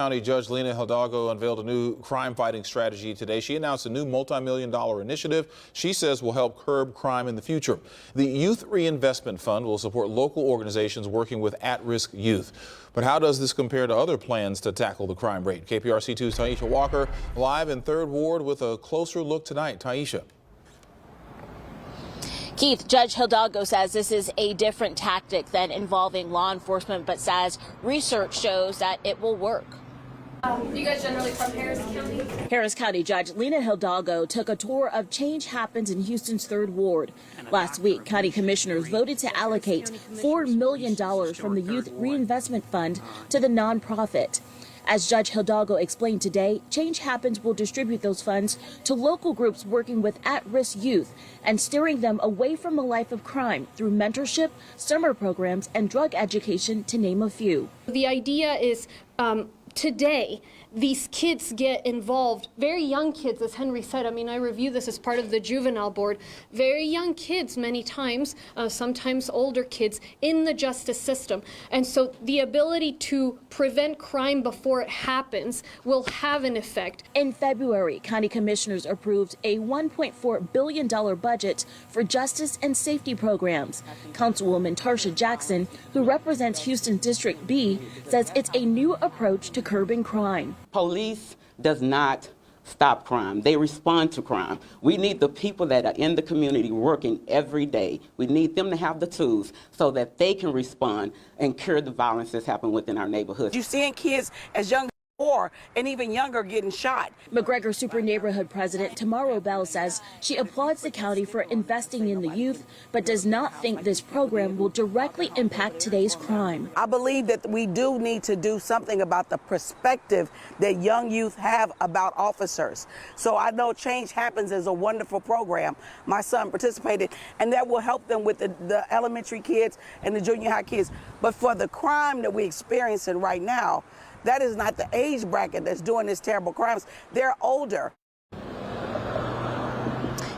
County Judge Lina Hidalgo unveiled a new crime-fighting strategy today. She announced a new multi-million-dollar initiative she says will help curb crime in the future. The Youth Reinvestment Fund will support local organizations working with at-risk youth. But how does this compare to other plans to tackle the crime rate? KPRC2's Taisha Walker live in 3rd Ward with a closer look tonight. Taisha. Keith, Judge Hidalgo says this is a different tactic than involving law enforcement, but says research shows that it will work. You guys generally from Harris County? Harris County Judge Lina Hidalgo took a tour of Change Happens in Houston's 3rd Ward. Last week, county commissioners voted to allocate $4 million from the Youth Reinvestment Fund to the nonprofit. As Judge Hidalgo explained today, Change Happens will distribute those funds to local groups working with at-risk youth and steering them away from a life of crime through mentorship, summer programs, and drug education, to name a few. The idea is today, these kids get involved, very young kids, as Henry said. I mean, I review this as part of the juvenile board. Very young kids, many times, sometimes older kids, in the justice system. And so the ability to prevent crime before it happens will have an effect. In February, county commissioners approved a $1.4 billion budget for justice and safety programs. Councilwoman Tarsha Jackson, who represents Houston District B, says it's a new approach to curbing crime. Police does not stop crime. They respond to crime. We need the people that are in the community working every day. We need them to have the tools so that they can respond and cure the violence that's happening within our neighborhoods. You're seeing kids as young as 4 and even younger getting shot. McGregor Super Neighborhood President Tamaro Bell says she applauds the county for investing in the youth, but does not think this program will directly impact today's crime. I believe that we do need to do something about the perspective that young youth have about officers. So I know Change Happens is a wonderful program. My son participated, and that will help them with the elementary kids and the junior high kids. But for the crime that we're experiencing right now, that is not the age bracket that's doing these terrible crimes. They're older.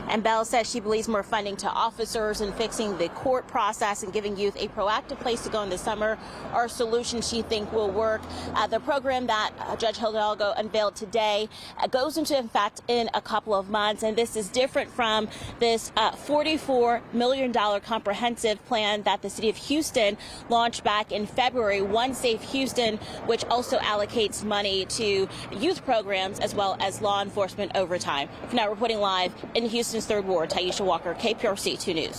And Bell says she believes more funding to officers and fixing the court process and giving youth a proactive place to go in the summer are solutions she thinks will work. The program that Judge Hidalgo unveiled today goes into effect in a couple of months, and this is different from this $44 million comprehensive plan that the city of Houston launched back in February, One Safe Houston, which also allocates money to youth programs as well as law enforcement overtime. Now reporting live in Houston's 3rd Ward, Taisha Walker, KPRC 2 News.